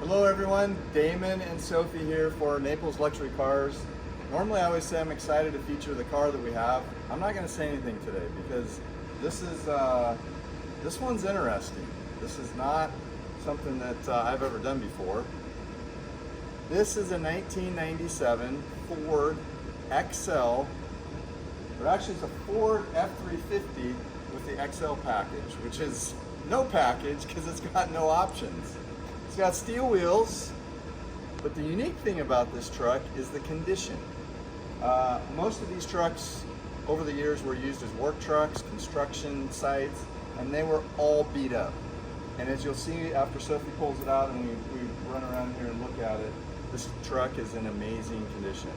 Hello everyone, Damon and Sophie here for Naples Luxury Cars. Normally I always say I'm excited to feature the car that we have. I'm not going to say anything today because this one's interesting. This is not something that I've ever done before. This is a 1997 Ford XL, but actually it's a Ford F350 with the XL package, which is no package because it's got no options. It's got steel wheels, but the unique thing about this truck is the condition. Most of these trucks over the years were used as work trucks, construction sites, and they were all beat up. And as you'll see after Sophie pulls it out and we run around here and look at it, this truck is in amazing condition.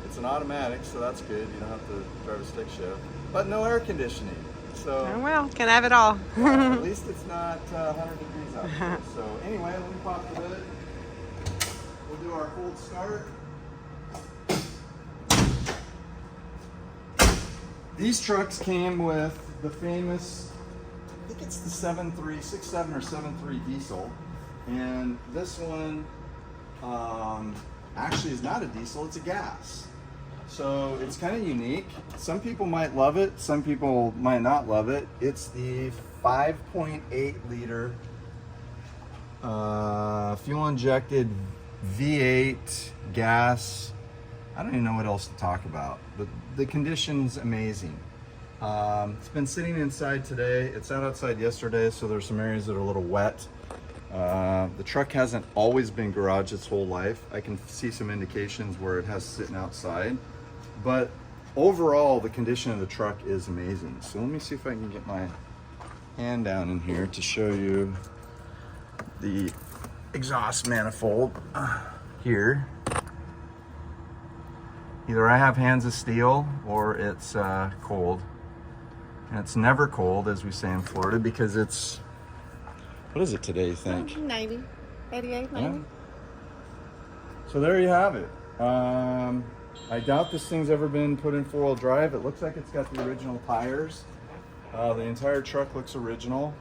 It's an automatic, so that's good. You don't have to drive a stick shift, but no air conditioning. So, oh, well, can I have it all. at least it's not 100 degrees out there. So anyway, let me pop the lid. We'll do our cold start. These trucks came with the famous, I think it's the 7.3, 6.7 or 7.3 diesel. And this one actually is not a diesel, it's a gas. So it's kind of unique. Some people might love it, some people might not love it. It's the 5.8 liter fuel injected V8 gas. I don't even know what else to talk about, but the condition's amazing. It's been sitting inside today. It's out outside yesterday, so there's some areas that are a little wet. The truck hasn't always been garage its whole life. I can see some indications where it has sitting outside. But overall, the condition of the truck is amazing. So let me see if I can get my hand down in here to show you the exhaust manifold here. Either I have hands of steel or it's cold. And it's never cold, as we say in Florida, because it's, what is it today, you think? 90, 88, 90. Yeah. So there you have it. I doubt this thing's ever been put in four-wheel drive. It looks like it's got the original tires. The entire truck looks original,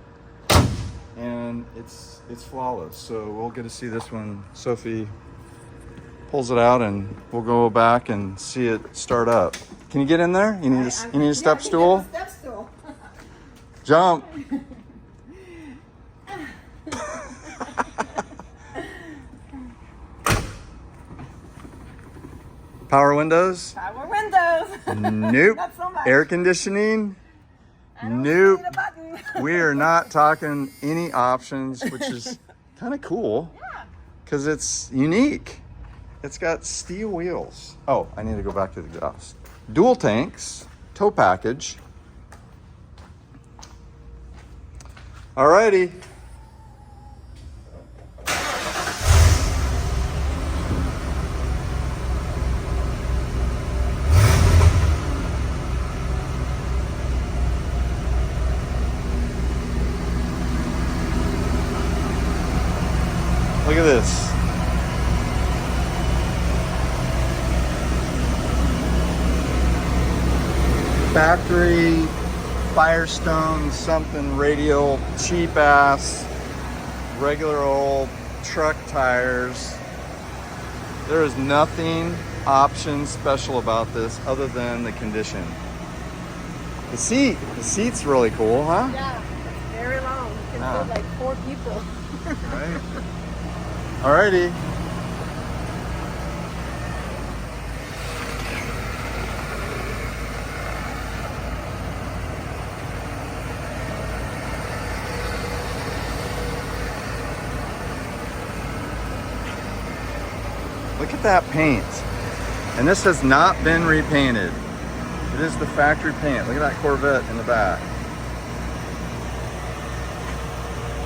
and it's flawless. So we'll get to see this when Sophie pulls it out, and we'll go back and see it start up. Can you get in there? You need a step stool? Step stool. Jump. Power windows? Power windows. Nope. Not so much. Air conditioning? Nope. We are not talking any options, which is kind of cool because it's unique. It's got steel wheels. Oh, I need to go back to the exhaust. Dual tanks, tow package. Alrighty. Look at this. Factory Firestone something radial, cheap ass, regular old truck tires. There is nothing option special about this other than the condition. The seat's really cool, huh? Yeah, it's very long. You can fit like 4 people. Right. Alrighty. Look at that paint. And this has not been repainted. It is the factory paint. Look at that Corvette in the back.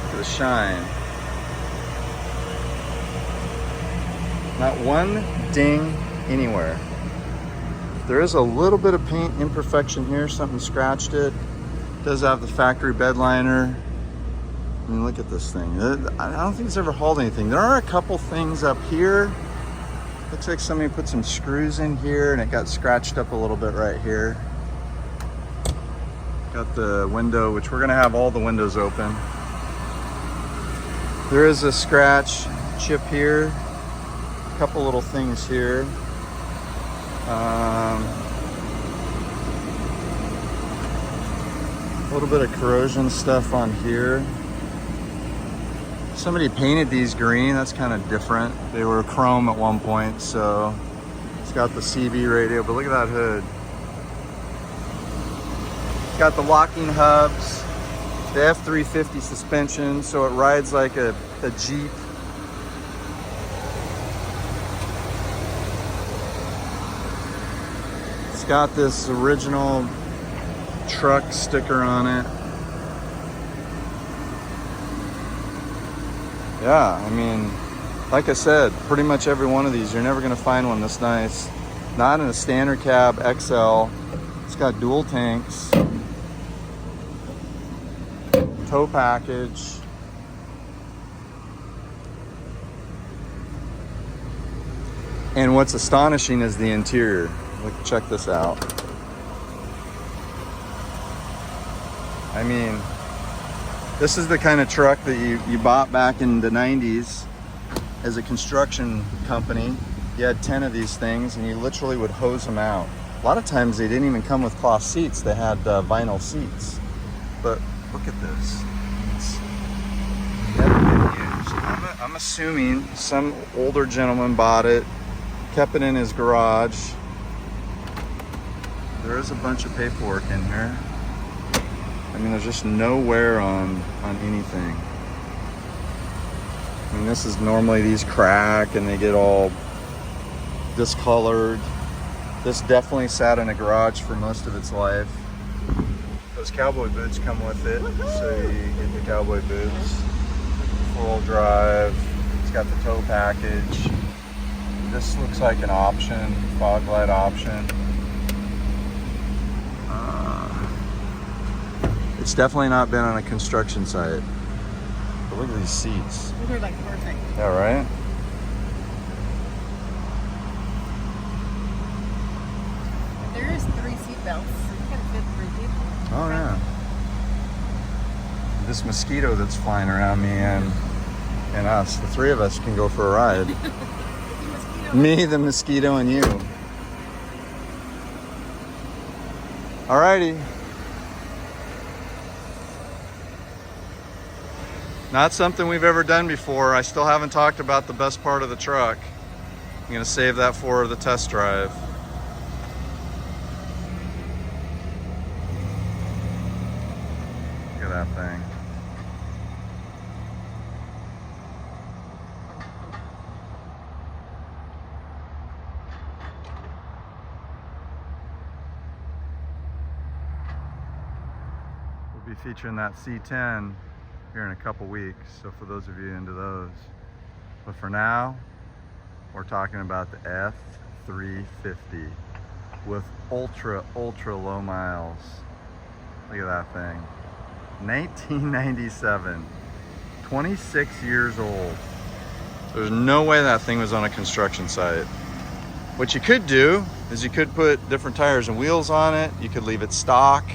Look at the shine. Not one ding anywhere. There is a little bit of paint imperfection here. Something scratched it. It does have the factory bed liner. I mean, look at this thing. I don't think it's ever hauled anything. There are a couple things up here. Looks like somebody put some screws in here and it got scratched up a little bit right here. Got the window, which we're gonna have all the windows open. There is a scratch chip here, a couple little things here. A little bit of corrosion stuff on here. Somebody painted these green, that's kind of different. They were chrome at one point, so it's got the CB radio, but look at that hood. It's got the locking hubs, the F350 suspension, so it rides like a Jeep. It's got this original truck sticker on it. Yeah, I mean, like I said, pretty much every one of these, you're never gonna find one this nice. Not in a standard cab XL. It's got dual tanks, tow package. And what's astonishing is the interior. Look, check this out. I mean, this is the kind of truck that you bought back in the 90s as a construction company. You had 10 of these things and you literally would hose them out. A lot of times they didn't even come with cloth seats. They had vinyl seats. But look at this. It's never been used. I'm assuming some older gentleman bought it, kept it in his garage. There is a bunch of paperwork in here. I mean, there's just no wear on anything. I mean, this is normally these crack and they get all discolored. This definitely sat in a garage for most of its life. Those cowboy boots come with it, so you get the cowboy boots. Full drive. It's got the tow package. This looks like an option, fog light option. It's definitely not been on a construction site. But look at these seats. They're like perfect. Yeah, right? There is 3 seat belts. You can fit 3 people. Oh yeah. This mosquito that's flying around me and us, the 3 of us can go for a ride. Me, the mosquito, and you. Alrighty. Not something we've ever done before. I still haven't talked about the best part of the truck. I'm gonna save that for the test drive. Look at that thing. We'll be featuring that C10 here in a couple weeks, so for those of you into those. But for now, we're talking about the F350 with ultra low miles. Look at that thing. 1997, 26 years old. There's no way that thing was on a construction site. What you could do is you could put different tires and wheels on it. You could leave it stock.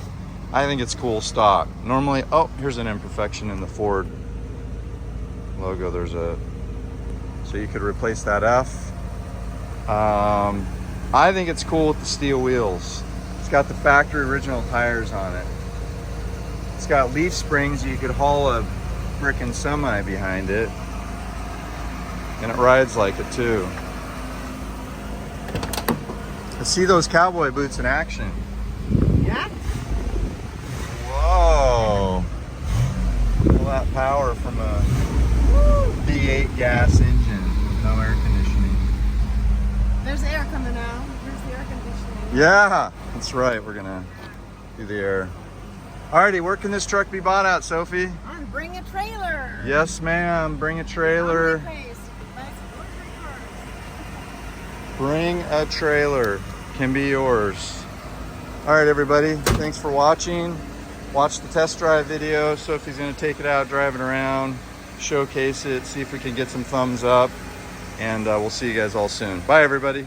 I think it's cool stock. Normally, oh, here's an imperfection in the Ford logo. So you could replace that F. I think it's cool with the steel wheels. It's got the factory original tires on it. It's got leaf springs. You could haul a frickin' semi behind it. And it rides like it too. Let's see those cowboy boots in action. Yeah. Whoa. All that power from a V8 gas engine with no air conditioning. There's air coming out. There's the air conditioning. Yeah, that's right. We're gonna do the air. Alrighty, where can this truck be bought at, Sophie? Bring a trailer. Yes, ma'am. Bring a trailer. Bring a trailer. Can be yours. Alright, everybody. Thanks for watching. Watch the test drive video. Sophie's gonna take it out, drive it around, showcase it, see if we can get some thumbs up, and we'll see you guys all soon. Bye, everybody.